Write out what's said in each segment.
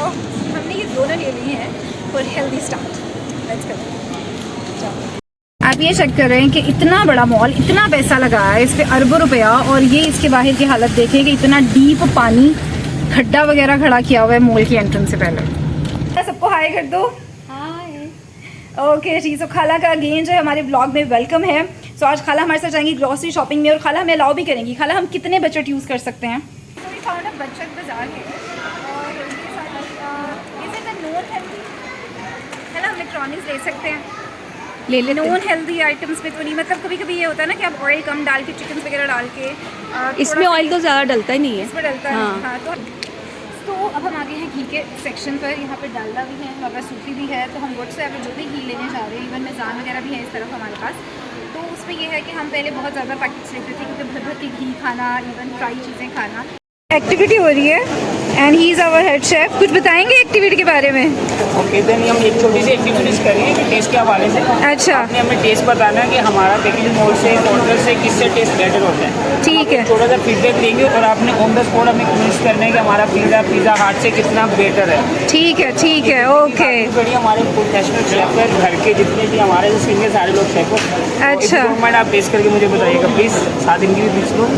हमने ये दोनों ले लिए हैं फॉर हेल्दी स्टार्ट। लेट्स गो। आप ये चेक कर रहे हैं कि इतना बड़ा मॉल, इतना पैसा लगाया है इस पर, अरबों रुपया, और ये इसके बाहर की हालत देखें कि इतना डीप पानी, खड्डा वगैरह खड़ा किया हुआ है मॉल की एंट्रेंस से पहले। सबको हाय कर दो। ओके जी, सो खाला का अगेन जो है हमारे ब्लॉग में वेलकम है। सो आज खाला हमारे साथ जाएंगी ग्रॉसरी शॉपिंग में, और खाला हमें अलाउ भी करेंगी। खाला, हम कितने बजट यूज़ कर सकते हैं? तो वी फाउंड अ बजट बाजार है, और इसके साथ इज इट नॉन हेल्दी? खाला, हम इलेक्ट्रॉनिक्स ले सकते हैं, ले ले। नॉन हेल्दी आइटम्स में तो नहीं, मतलब कभी कभी ये होता है ना कि आप ऑयल कम डाल के, चिकन वगैरह डाल के, इसमें ऑयल तो ज़्यादा डलता ही नहीं है, इसमें डलता है। हाँ, तो अब हम आगे हैं घी के सेक्शन पर। यहाँ पे डालडा भी है, हमारे पास सूफी भी है, तो हम गुड से अगर जो भी घी लेने जा रहे हैं, इवन मेज़ान वगैरह भी है इस तरफ हमारे पास। तो उसमें ये है कि हम पहले बहुत ज़्यादा पैकेट्स लेते थे, क्योंकि भर भर के घी खाना, इवन फ्राई चीज़ें खाना। एक्टिविटी हो रही है and he is our head chef. कुछ बताएंगे एक्टिविटी के बारे में? ओके, देन हम एक छोटी सी एक्टिविटीज़ करेंगे कि टेस्ट के हवाले से। अच्छा, आपने हमें टेस्ट बताना है कि हमारा बेकरी मॉल से, होटल से किससे टेस्ट बेटर होता है। ठीक है। थोड़ा सा फीडबैक देंगे और आपने ऑन द स्पॉट हमें कमेंट्स करना है कि हमारा पिज़्ज़ा हट से कितना बेटर है। ठीक है, ठीक है, ओके। बड़ी हमारे प्रोफेशनल शेफ है, घर के जितने भी हमारे जो सीनियर सारे लोग शेफ हैं। अच्छा, मैंने आप टेस्ट करके मुझे बताइएगा प्लीज़, साथ इनकी भी पूछ लो।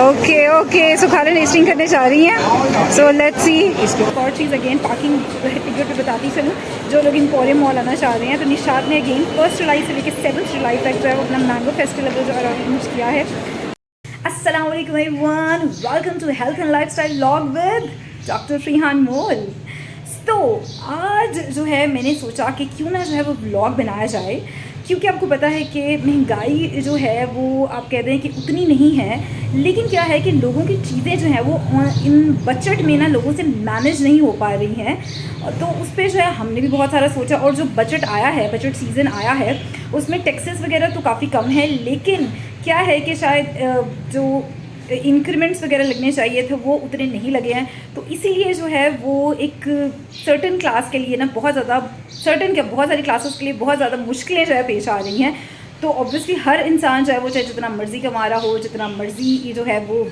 ओके ओके, सो खाला टेस्टिंग करने जा रही हैं। So let's see. एक और चीज़ अगेन पार्किंग टिकट पे बताती चलूँ, जो लोग इम्पोरियम मॉल आना चाह रहे हैं, तो निशात ने अगेन 1 जुलाई से लेकर 7 जुलाई तक जो है वो अपना मैंगो फेस्टिवल जो अरेंज किया है। अस्सलाम वालेकुम everyone, welcome to health and lifestyle vlog with doctor Freehan Mol. तो आज जो है मैंने सोचा कि क्यों ना जो है वो व्लॉग बनाया जाए, क्योंकि आपको पता है कि महंगाई जो है वो आप कहते हैं कि उतनी नहीं है, लेकिन क्या है कि लोगों की चीज़ें जो हैं वो इन बजट में ना लोगों से मैनेज नहीं हो पा रही हैं। तो उस पर जो है हमने भी बहुत सारा सोचा, और जो बजट आया है, बजट सीज़न आया है, उसमें टैक्सेस वगैरह तो काफ़ी कम है, लेकिन क्या है कि शायद जो इंक्रीमेंट्स वगैरह लगने चाहिए थे वो उतने नहीं लगे हैं। तो इसीलिए जो है वो एक सर्टन क्लास के लिए ना बहुत सारी क्लासेस के लिए बहुत ज़्यादा मुश्किलें जो है पेश आ रही हैं। तो ऑब्वियसली हर इंसान जो है वो चाहे जितना मर्ज़ी कमा रहा हो, जितना मर्ज़ी जो है वो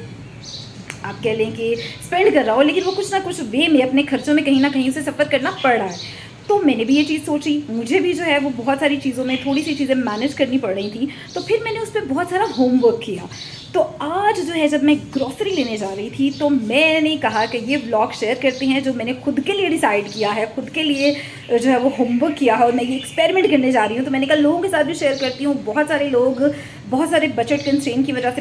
आप कह लें कि स्पेंड कर रहा हो, लेकिन वो कुछ ना कुछ वे में अपने खर्चों में कहीं ना कहीं से सफ़र करना पड़ रहा है। तो मैंने भी ये चीज़ सोची, मुझे भी जो है वो बहुत सारी चीज़ों में थोड़ी सी चीज़ें मैनेज करनी पड़ रही थी, तो फिर मैंने उस पर बहुत सारा होमवर्क किया। तो आज जो है जब मैं ग्रॉसरी लेने जा रही थी, तो मैंने कहा कि ये व्लॉग शेयर करते हैं जो मैंने खुद के लिए डिसाइड किया है, खुद के लिए जो है वो होमवर्क किया है, और मैं ये एक्सपेरिमेंट करने जा रही हूँ। तो मैंने कहा लोगों के साथ भी शेयर करती हूँ। बहुत सारे लोग बहुत सारे बजट कंस्ट्रेंट की वजह से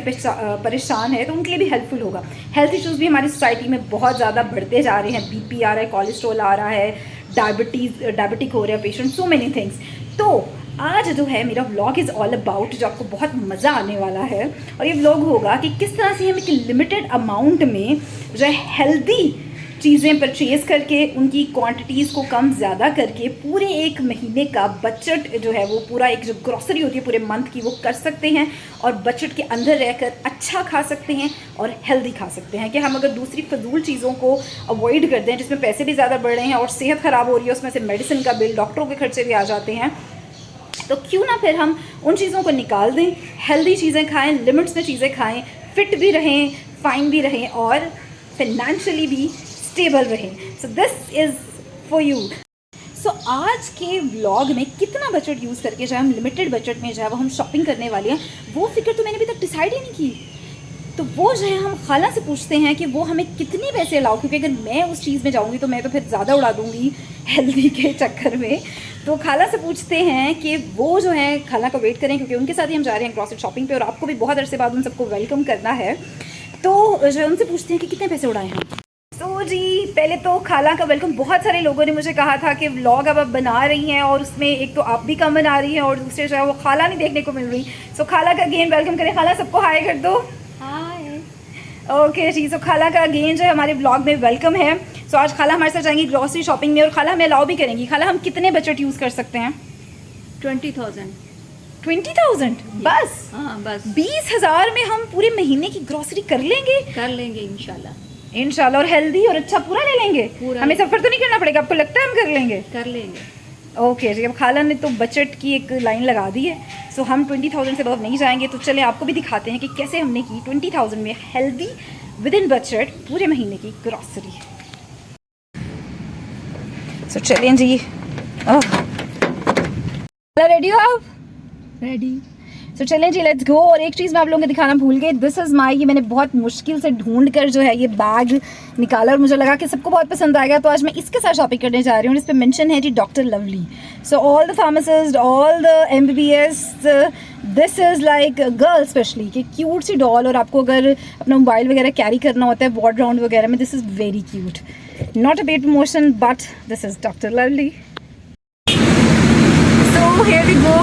परेशान है, तो उनके लिए भी हेल्पफुल होगा। हेल्थ इश्यूज़ भी हमारी सोसाइटी में बहुत ज़्यादा बढ़ते जा रहे हैं, बीपी आ रहा है, कोलेस्ट्रॉल आ रहा है, डायबिटिक हो रहा है पेशेंट, सो मेनी थिंग्स। तो आज जो है मेरा व्लॉग इज़ ऑल अबाउट, जो आपको बहुत मज़ा आने वाला है, और ये व्लॉग होगा कि किस तरह से हम एक लिमिटेड अमाउंट में जो है हेल्दी चीज़ें परचेज़ करके, उनकी क्वांटिटीज़ को कम ज़्यादा करके पूरे एक महीने का बजट जो है वो पूरा एक जो ग्रॉसरी होती है पूरे मंथ की वो कर सकते हैं, और बजट के अंदर रहकर अच्छा खा सकते हैं और हेल्दी खा सकते हैं। कि हम अगर दूसरी फजूल चीज़ों को अवॉइड कर दें जिसमें पैसे भी ज़्यादा बढ़ रहे हैं और सेहत ख़राब हो रही है, उसमें से मेडिसिन का बिल, डॉक्टरों के खर्चे भी आ जाते हैं, तो क्यों ना फिर हम उन चीज़ों को निकाल दें, हेल्दी चीज़ें खाएं, लिमिट्स में चीज़ें खाएं, फिट भी रहें, फाइन भी रहें, और फाइनेंशियली भी स्टेबल रहें। So this is for you. So आज के व्लॉग में कितना बजट यूज़ करके जो है हम लिमिटेड बजट में जो है वो हम शॉपिंग करने वाले हैं, वो फिक्र तो मैंने अभी तक डिसाइड ही नहीं की। तो वो जो है हम खाला से पूछते हैं कि वो हमें कितने पैसे अलाउ, क्योंकि अगर मैं उस चीज़ में जाऊंगी तो मैं तो फिर ज़्यादा उड़ा दूंगी हेल्दी के चक्कर में। तो खाला से पूछते हैं कि वो जो है खाला का वेट करें, क्योंकि उनके साथ ही हम जा रहे हैं ग्रॉसरी शॉपिंग पे, और आपको भी बहुत अरसे बाद उन सबको वेलकम करना है। तो जो है उनसे पूछते हैं कि कितने पैसे उड़ाएं हम। तो जी पहले तो खाला का वेलकम। बहुत सारे लोगों ने मुझे कहा था कि व्लॉग अब आप बना रही हैं, और उसमें एक तो आप भी कम बना रही हैं, और दूसरे जो है वो खाला नहीं देखने को मिल रही। सो खाला का अगेन वेलकम करें। खाला सबको हाय कर दो। ओके जी, सो खाला का अगेन जो है हमारे ब्लॉग में वेलकम है। सो आज खाला हमारे साथ जाएंगी ग्रॉसरी शॉपिंग में, और खाला हमें अलाउ भी करेंगी। खाला, हम कितने बजट यूज़ कर सकते हैं? 20,000। 20,000 बस? हाँ बस। 20,000 में हम पूरे महीने की ग्रॉसरी कर लेंगे इंशाल्लाह, और हेल्दी और अच्छा पूरा ले लेंगे। हमें सफ़र तो नहीं करना पड़ेगा, आपको लगता है हम कर लेंगे? ओके जी, अब खाला ने तो बजट की एक लाइन लगा दी है। सो हम 20,000 से बहुत नहीं जाएंगे। तो चले आपको भी दिखाते हैं कि कैसे हमने की 20,000 में हेल्दी विद इन बजट पूरे महीने की ग्रॉसरी। सो चलें जी। रेडी हो आप? रेडी। सो चलें जी, लेट्स गो। और एक चीज़ मैं आप लोगों को दिखाना भूल गई, दिस इज़ माई, ये मैंने बहुत मुश्किल से ढूंढ कर जो है ये बैग निकाला और मुझे लगा कि सबको बहुत पसंद आएगा, तो आज मैं इसके साथ शॉपिंग करने जा रही हूँ। इस पर मेंशन है जी doctor lovely. So all the pharmacist, all the MBBS, this is like girl specially, कि क्यूट सी डॉल, और आपको अगर अपना मोबाइल वगैरह कैरी करना होता है वॉर्ड राउंड वगैरह में, this is very cute. Not a paid promotion but this is doctor lovely. So here we go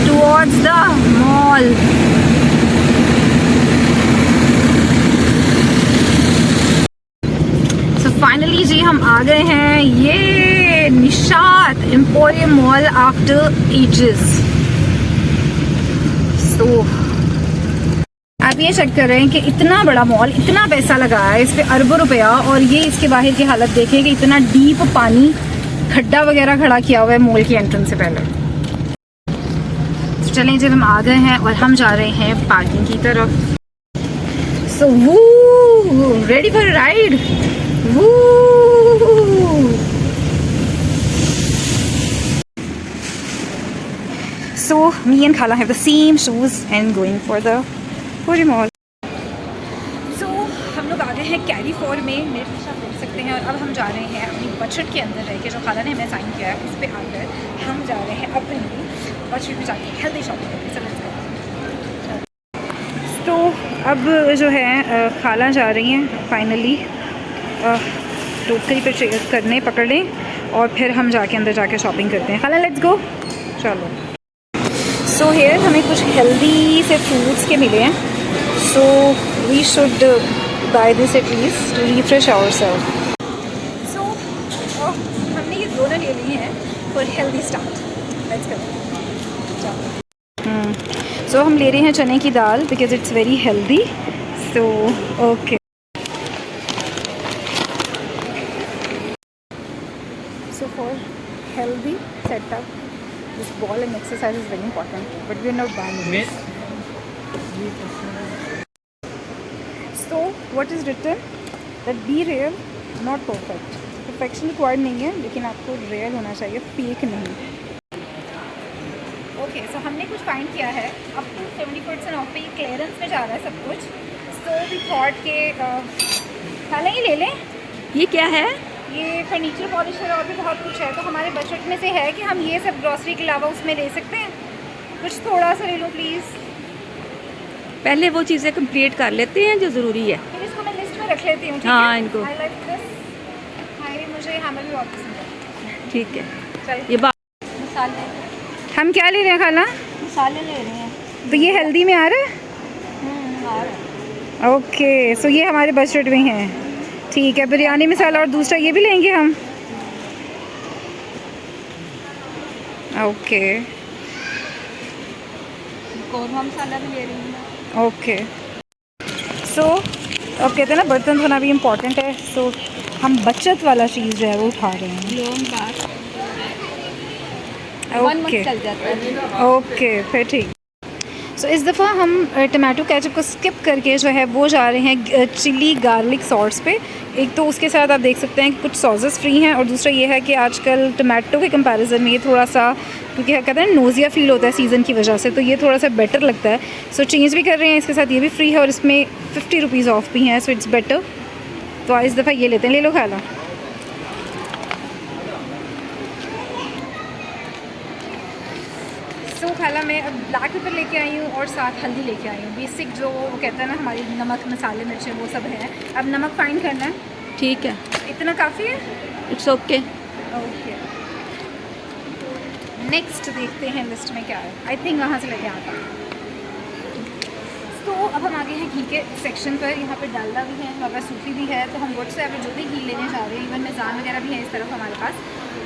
towards the mall. So finally जी हम आ गए हैं ये Nishat emporium mall after ages. So आप ये चेक कर रहे हैं कि इतना बड़ा मॉल, इतना पैसा लगा है इस पे, अरबों रुपया, और ये इसके बाहर की हालत देखें कि इतना डीप पानी खड्डा वगैरह खड़ा किया हुआ है मॉल की एंट्रेंस से पहले। चलें जब हम आ गए हैं और हम जा रहे हैं पार्किंग की तरफ। So we ready for ride. Woo so me and khala have the same shoes and going for the पूरी मॉल। सो हम लोग आ गए हैं कैरी फॉर में, मेरे पीछे आप देख सकते हैं, और अब हम जा रहे हैं अपनी बजट के अंदर रह के, जो खाला ने हमें साइन किया है उस पर आकर हम जा रहे हैं अपनी बजट में जाके हेल्दी शॉपिंग करने। तो अब जो है खाला जा रही हैं फाइनली टोकरी पे करने पकड़ने, और फिर हम जाके अंदर जाके शॉपिंग करते हैं। खाला लेट्स गो। चलो। सो हेयर हमें कुछ हेल्दी से फ्रूट्स के मिले हैं, so we should buy this at least to refresh ourself. So हमने ये दोनों ले लिए हैं for healthy start. Let's go. So हम ले रहे हैं चने की दाल because it's very healthy. So okay. So for healthy setup this ball and exercise is very important, but we are not buying. So what is written that be real not perfect. Perfection required नहीं है, लेकिन आपको real होना चाहिए, fake नहीं। Okay so हमने कुछ find किया है, अब तो 70% ऑफ पे क्लियरेंस में जा रहा है सब कुछ। सो वी थॉट के खाला ये ले लें। ये क्या है? ये फर्नीचर पॉलिशर और भी बहुत कुछ है, तो हमारे बजट में से है कि हम ये सब ग्रॉसरी के अलावा उसमें ले सकते हैं। कुछ थोड़ा सा ले लो प्लीज़। पहले वो चीज़ें कंप्लीट कर लेते हैं जो ज़रूरी है। फिर इसको मैं लिस्ट में रख लेती हूँ। हाँ, इनको। I like this. हाँ, ये मुझे हैमर भी बहुत पसंद है। ठीक है। चलिए ये मसाले हम क्या ले रहे हैं खाला? मसाले ले रहे हैं। तो ये हेल्दी में आ रहा है? आ रहा है। ओके सो ये हमारे बजट में है। ठीक है, बिरयानी मसाला और दूसरा ये भी लेंगे हम। ओके कौरमा मसाला भी ले रही हूँ। ओके सो अब कहते हैं ना बर्तन धोना भी इम्पॉर्टेंट है, सो हम बचत वाला चीज़ जो है वो उठा रहे हैं। लॉन्ग बात ओके चल जाता है। ओके फिर ठीक। सो इस दफ़ा हम टमाटो केचप को स्किप करके जो है वो जा रहे हैं चिली गार्लिक सॉस पे। एक तो उसके साथ आप देख सकते हैं कि कुछ सॉसेस फ्री हैं, और दूसरा ये है कि आजकल टमाटो के कंपैरिजन में ये थोड़ा सा, क्योंकि कहते हैं नोज़िया फील होता है सीज़न की वजह से, तो ये थोड़ा सा बेटर लगता है। सो चेंज भी कर रहे हैं, इसके साथ ये भी फ्री है और इसमें 50 रुपीज़ ऑफ भी हैं, सो इट्स बेटर। तो इस दफ़ा ये लेते हैं। ले लो खाला। सो खाला मैं अब ब्लैक पेपर लेके आई हूँ और साथ हल्दी लेके आई हूँ। बेसिक जो वो कहते हैं ना हमारी नमक मसाले मिर्चें वो सब हैं। अब नमक फाइंड करना है। ठीक है, इतना काफ़ी है। It's okay. ओके नेक्स्ट देखते हैं लिस्ट में क्या है। आई थिंक वहाँ से लेके आता हूँ। तो अब हम आगे हैं घी के सेक्शन पर। यहाँ पे डालडा भी है, हमारे पास सूफी भी है, तो हम गुड से अभी जो भी घी लेने जा रहे हैं, इवन मेज़ान वगैरह भी है इस तरफ हमारे पास।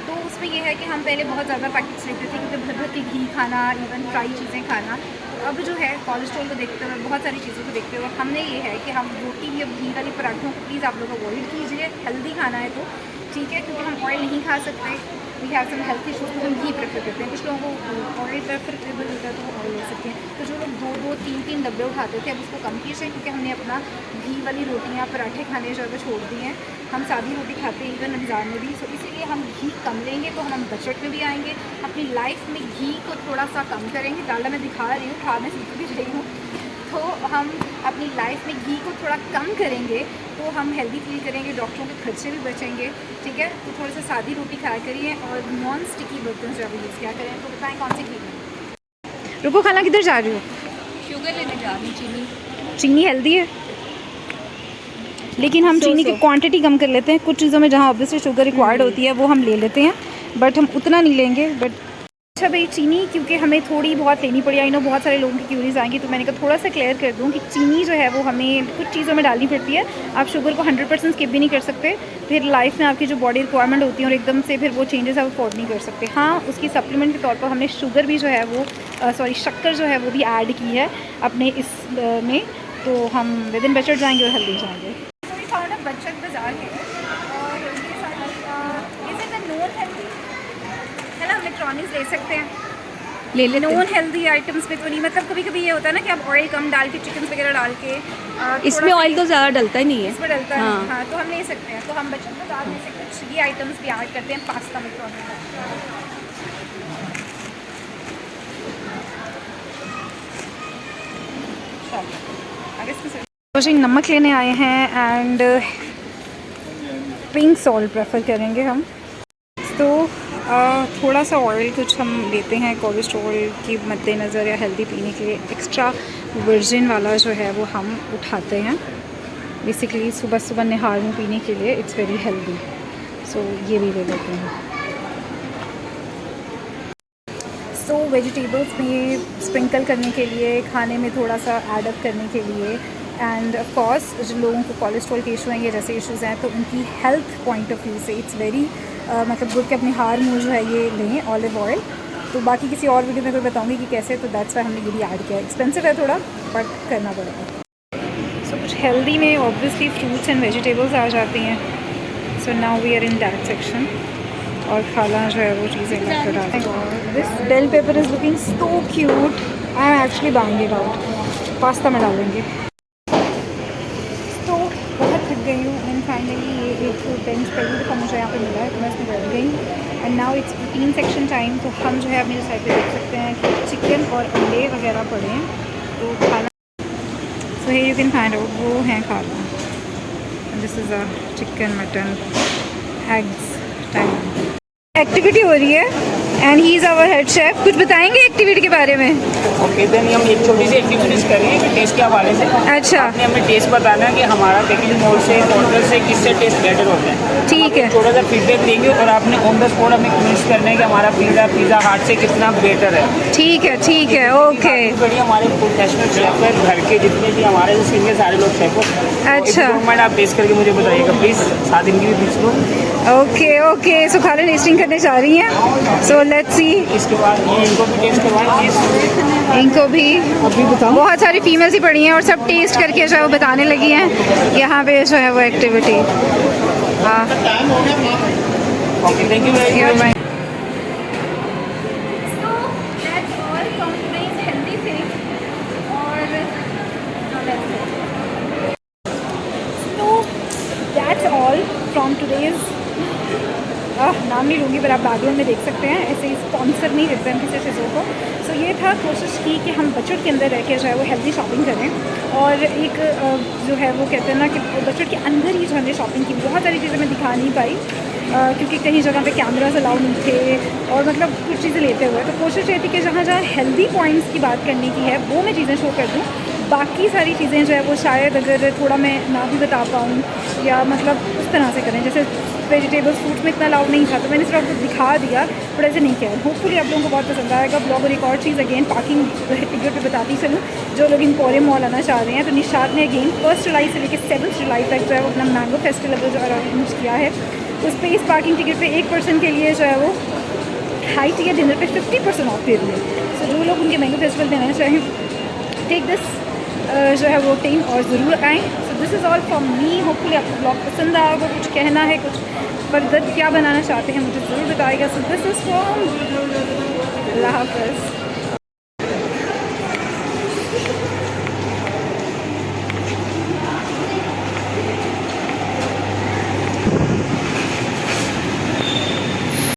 तो उसमें यह है कि हम पहले बहुत ज़्यादा पैकेट्स लेते थे क्योंकि भर भर के घी खाना, इवन फ्राई चीज़ें खाना। अब जो है कोलेस्ट्रॉल को देखते हुए, बहुत सारी चीज़ों को देखते हुए हमने ये है कि हम रोटी भी, अब घी वाली पराठों को प्लीज़ आप लोग अवॉइड कीजिए। हेल्दी खाना है तो ठीक है, क्योंकि हम ऑयल नहीं खा सकते। We have some health issues तो हम घी प्रेफर करते हैं, कुछ लोगों को ऑयल प्रेफरेबल होता है तो वो ऑयल ले सकते हैं। तो जो लोग 2-2, 3-3 डब्बे उठाते थे अब उसको कम कीजिए, क्योंकि हमने अपना घी वाली रोटियाँ पराठे खाने जो है छोड़ दिए हैं। हम सादी रोटी खाते हैं इवन रमज़ान में भी, सो इसीलिए हम घी कम लेंगे तो हम बजट में भी आएंगे। अपनी लाइफ में घी को थोड़ा सा कम करेंगे। डालडा मैं दिखा रही हूँ, खा मैं सीख भी रही हूँ। तो हम अपनी लाइफ में घी को थोड़ा कम करेंगे तो हम हेल्दी फील करेंगे, डॉक्टरों के खर्चे भी बचेंगे। ठीक है, तो थोड़ा सा सादी रोटी खाया करिए और नॉन स्टिकी बर्तन जब यूज़ किया करें। तो बताएं कौन से घी लें। रुको, खाना किधर जा रही हो? शुगर लेने जा रही हूँ, चीनी। चीनी हेल्दी है, लेकिन हम चीनी की क्वांटिटी कम कर लेते हैं। कुछ चीज़ों में जहाँ ऑब्वियसली शुगर रिक्वायर्ड होती है वो हम ले लेते हैं, बट हम उतना नहीं लेंगे। बट अच्छा भाई, चीनी क्योंकि हमें थोड़ी बहुत लेनी पड़ी, आई नो बहुत सारे लोगों की क्यूरीज आएंगी, तो मैंने कहा थोड़ा सा क्लियर कर दूं कि चीनी जो है वो हमें कुछ चीज़ों में डालनी पड़ती है। आप शुगर को 100% स्किप भी नहीं कर सकते, फिर लाइफ में आपकी जो बॉडी रिक्वायरमेंट होती है और एकदम से फिर वो चेंजेस आप अफोर्ड नहीं कर सकते। हाँ, उसकी सप्लीमेंट के तौर पर हमने शुगर भी जो है वो शक्कर जो है वो भी ऐड की है अपने इस में, तो हम विद इन बजट जाएंगे और हेल्दी जाएंगे। तो वी फाउंड अ बजट बाजार है और ये सारी इज इट नॉन हेल्दी है ना, हम इलेक्ट्रॉनिक्स ले सकते हैं, ले लेते हैं। नॉन हेल्दी आइटम्स में तो नहीं। मतलब कभी कभी ये होता है ना कि आप ऑयल कम डाल के चिकन वगैरह डाल के इसमें ऑयल तो ज़्यादा डलता ही नहीं है। इसमें डलता है। हाँ। हाँ, तो हम ले सकते हैं। तो हम बजट बाजार में से कुछ ये आइटम्स भी ऐड करते हैं, पास्ता मैक्रोनी। नमक लेने आए हैं एंड पिंक सॉल्ट प्रेफर करेंगे हम। तो थोड़ा सा ऑयल कुछ हम लेते हैं कोलेस्ट्रॉल की मद्देनज़र या हेल्दी पीने के लिए। एक्स्ट्रा वर्जिन वाला जो है वो हम उठाते हैं बेसिकली सुबह सुबह निहार मुँह पीने के लिए, इट्स वेरी हेल्दी। सो ये भी ले लेते हैं। सो वेजिटेबल्स में स्प्रिंकल करने के लिए, खाने में थोड़ा सा ऐड अप करने के लिए, एंड ऑफ कोर्स जिन लोगों को कोलेस्ट्रॉल के इशू हैं या जैसे इश्यूज़ हैं तो उनकी हेल्थ पॉइंट ऑफ व्यू से इट्स वेरी मतलब गुड कि अपने हार मुँह जो है ये लें ऑलिव ऑयल। तो बाकी किसी और वीडियो में कोई बताऊंगी कि कैसे, तो दैट्स वाई हमने ये भी ऐड किया। एक्सपेंसिव है थोड़ा, बट करना पड़ेगा। सो कुछ हेल्दी में ऑब्वियसली फ्रूट्स एंड वेजिटेबल्स आ जाती हैं। So now we are in that section. और खाना जो है वो चीज़ें लेकर डालते हैं। This bell pepper is looking so cute, I am actually buying it out. Pasta में डालेंगे। तो बहुत थक गई हूँ एंड फाइनली ये एक बेंच पहली दफ़ा मुझे यहाँ पे मिला है, तो मैं इसमें बैठ गई। And now it's protein section time. तो हम जो है अपनी साइड पे देख सकते हैं कि चिकन और अंडे वगैरह पड़े हैं, तो खाना सो ये यू कैन फाइंड आउट वो हैं खाना। This is a chicken, mutton, eggs time. Activity हो रही है and he is our head chef. कुछ बताएंगे एक्टिविटी के बारे में? ओके, देन हम एक छोटी सी एक्टिविटीज कर रहे हैं टेस्ट के हवाले से। अच्छा, आपने हमें टेस्ट बताना है कि हमारा टेक्निकल मोड से होटल से किससे टेस्ट बेटर होता है। ठीक है। थोड़ा सा फीडबैक देंगे और आपने ऑन द स्पॉट हमें कमेंट्स करना है कि हमारा पिज़्ज़ा हट से कितना बेटर है। ठीक है, ठीक है, ओके। बढ़िया, हमारे प्रोफेशनल शेफ है घर के जितने भी हमारे जो सीनियर सारे लोग शेफ हो। अच्छा, मैडम आप टेस्ट करके मुझे बताइएगा प्लीज़, साथ इनकी भी पूछ लो। Okay okay. सो खाना टेस्टिंग करने जा रही हैं, सो लेट्स सी। इसके बाद ये इनको भी टेस्ट करवाएं। इनको भी अभी बताओ। बहुत सारी फीमेल्स ही पड़ी हैं और सब टेस्ट करके जो है वो बताने लगी हैं यहाँ पे जो है वो एक्टिविटी। हाँ, okay, thank you very much. From today's नाम नहीं लूँगी पर आप बैकग्राउंड में देख सकते हैं, ऐसे ही स्पॉन्सर नहीं करते हैं किसी चीज़ों को। सो ये था कोशिश की कि हम बजट के अंदर रह के जो है वो हेल्दी शॉपिंग करें और एक जो है वो कहते हैं ना कि बजट के अंदर ही जो हमने शॉपिंग की। बहुत सारी चीज़ें मैं दिखा नहीं पाई क्योंकि कहीं जगह पे कैमराज अलाउ नहीं थे और मतलब कुछ चीज़ें लेते हुए, तो कोशिश ये थी कि जहाँ जहाँ हेल्दी पॉइंट्स की बात करने की है वो मैं चीज़ें शो कर दूँ। बाकी सारी चीज़ें जो है वो शायद अगर थोड़ा मैं ना भी बता पाऊँ या मतलब उस तरह से करें, जैसे वेजिटेबल्स फ्रूट्स में इतना अलाउ नहीं था तो मैंने सिर्फ आपको दिखा दिया, बट ऐसे नहीं किया। होपफुली आप लोगों को बहुत पसंद आएगा ब्लॉग। और एक और चीज़ अगेन पार्किंग टिकट पे बताती चलूँ, जो लोग एम्पोरियम मॉल आना चाह रहे हैं तो निशात ने अगेन 1 जुलाई से लेकर 7 जुलाई तक जो है वो अपना मैंगो फेस्टिवल जो अरेंज किया है, उस पर इस पार्किंग टिकट पे एक पर्सन के लिए जो है वो हाई टियर डिनर पे 50% ऑफ दे रही है। सो जो लोग उनके मैंगो फेस्टिवल में आना चाहें टेक दिस जो है वो टेन और ज़रूर आएँ। सो this is all for me. Hopefully आपको ब्लॉग पसंद आया होगा। कुछ कहना है, कुछ फर्दर क्या बनाना चाहते हैं मुझे ज़रूर बताइएगा। सो दिस इज़ फॉर अल्लाह हाफ़िज़।